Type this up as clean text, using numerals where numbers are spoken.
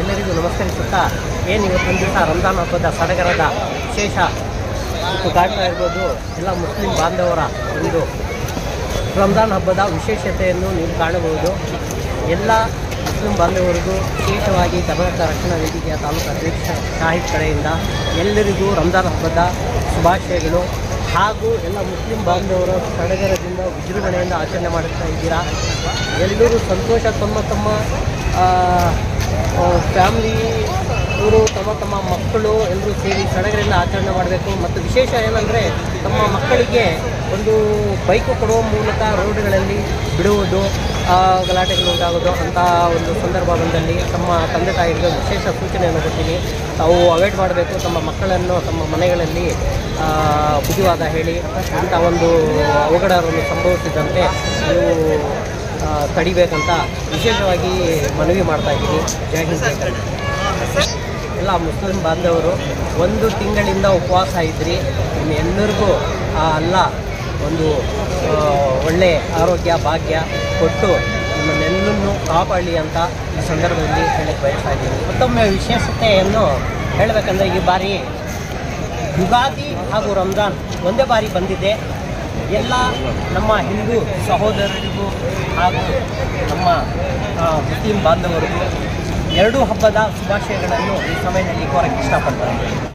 ಎಲ್ಲರಿಗೂ ನಮಸ್ಕರಿಸುತ್ತಾ ಇವತ್ತೊಂದು ದಿವಸ ರಂಜಾನ್ ಹಬ್ಬದ ಸಡಗರದ ವಿಶೇಷ ಕಾಣ್ತಾ ಇರ್ಬೋದು. ಎಲ್ಲ ಮುಸ್ಲಿಂ ಬಾಂಧವರ ಒಂದು ರಂಜಾನ್ ಹಬ್ಬದ ವಿಶೇಷತೆಯನ್ನು ನೀವು ಕಾಣಬಹುದು. ಎಲ್ಲ ಮುಸ್ಲಿಂ ಬಾಂಧವರಿಗೂ ವಿಶೇಷವಾಗಿ ಕರ್ನಾಟಕ ರಕ್ಷಣಾ ವೇದಿಕೆಯ ತಾಲೂಕು ಅಧ್ಯಕ್ಷ ಶಾಹಿದ್ ಕಡೆಯಿಂದ ಎಲ್ಲರಿಗೂ ರಂಜಾನ್ ಹಬ್ಬದ ಶುಭಾಶಯಗಳು. ಹಾಗೂ ಎಲ್ಲ ಮುಸ್ಲಿಂ ಬಾಂಧವರು ಸಡಗರದಿಂದ ವಿಜೃಂಭಣೆಯಿಂದ ಆಚರಣೆ ಮಾಡುತ್ತಾ ಇದ್ದೀರಾ. ಎಲ್ಲರೂ ಸಂತೋಷ ತಮ್ಮ ಫ್ಯಾಮಿಲಿ ಇವರು ತಮ್ಮ ಮಕ್ಕಳು ಎಲ್ಲರೂ ಸೇರಿ ಸಡಗರದಿಂದ ಆಚರಣೆ ಮಾಡಬೇಕು. ಮತ್ತು ವಿಶೇಷ ಏನಂದರೆ ತಮ್ಮ ಮಕ್ಕಳಿಗೆ ಒಂದು ಬೈಕು ಕೊಡುವ ಮೂಲಕ ರೋಡ್ಗಳಲ್ಲಿ ಬಿಡುವುದು, ಗಲಾಟೆಗಳು ಉಂಟಾಗೋದು ಅಂಥ ಒಂದು ಸಂದರ್ಭ ಬಂದಲ್ಲಿ ತಮ್ಮ ತಂದೆ ತಾಯಿಗಳಿಗೆ ವಿಶೇಷ ಸೂಚನೆಯನ್ನು ಕೊಡ್ತೀನಿ. ತಾವು ಅವಾಯ್ಡ್ ಮಾಡಬೇಕು. ತಮ್ಮ ಮಕ್ಕಳನ್ನು ತಮ್ಮ ಮನೆಗಳಲ್ಲಿ ಬುದ್ಧಿವಾದ ಹೇಳಿ ಅಂಥ ಒಂದು ಅವಘಡವನ್ನು ಸಂಭವಿಸಿದಂತೆ ನೀವು ತಡಿಬೇಕಂತ ವಿಶೇಷವಾಗಿ ಮನವಿ ಮಾಡ್ತಾ ಇದ್ದೀನಿ. ಜೈ ಹಿಂದ್. ಎಲ್ಲ ಮುಸ್ಲಿಂ ಬಾಂಧವರು ಒಂದು ತಿಂಗಳಿಂದ ಉಪವಾಸ ಇದ್ರಿ. ಎಲ್ಲರಿಗೂ ಅಲ್ಲ ಒಂದು ಒಳ್ಳೆಯ ಆರೋಗ್ಯ ಭಾಗ್ಯ ಕೊಟ್ಟು ನಿಮ್ಮನ್ನೆಲ್ಲನ್ನು ಕಾಪಾಡಲಿ ಅಂತ ಈ ಸಂದರ್ಭದಲ್ಲಿ ಹೇಳಕ್ಕೆ ಬಯಸ್ತಾ ಇದ್ದೀನಿ. ಮತ್ತೊಮ್ಮೆ ವಿಶೇಷತೆಯನ್ನು ಹೇಳಬೇಕಂದ್ರೆ ಈ ಬಾರಿ ಯುಗಾದಿ ಹಾಗೂ ರಂಜಾನ್ ಒಂದೇ ಬಾರಿ ಬಂದಿದೆ. ಎಲ್ಲ ನಮ್ಮ ಹಿಂದೂ ಸಹೋದರರಿಗೂ ಹಾಗೂ ನಮ್ಮ ಮುಸ್ಲಿಂ ಬಾಂಧವರಿಗೂ ಎರಡೂ ಹಬ್ಬದ ಶುಭಾಶಯಗಳನ್ನು ಈ ಸಮಯದಲ್ಲಿ ಕೋರಕ್ಕೆ ಇಷ್ಟಪಡ್ತಾರೆ.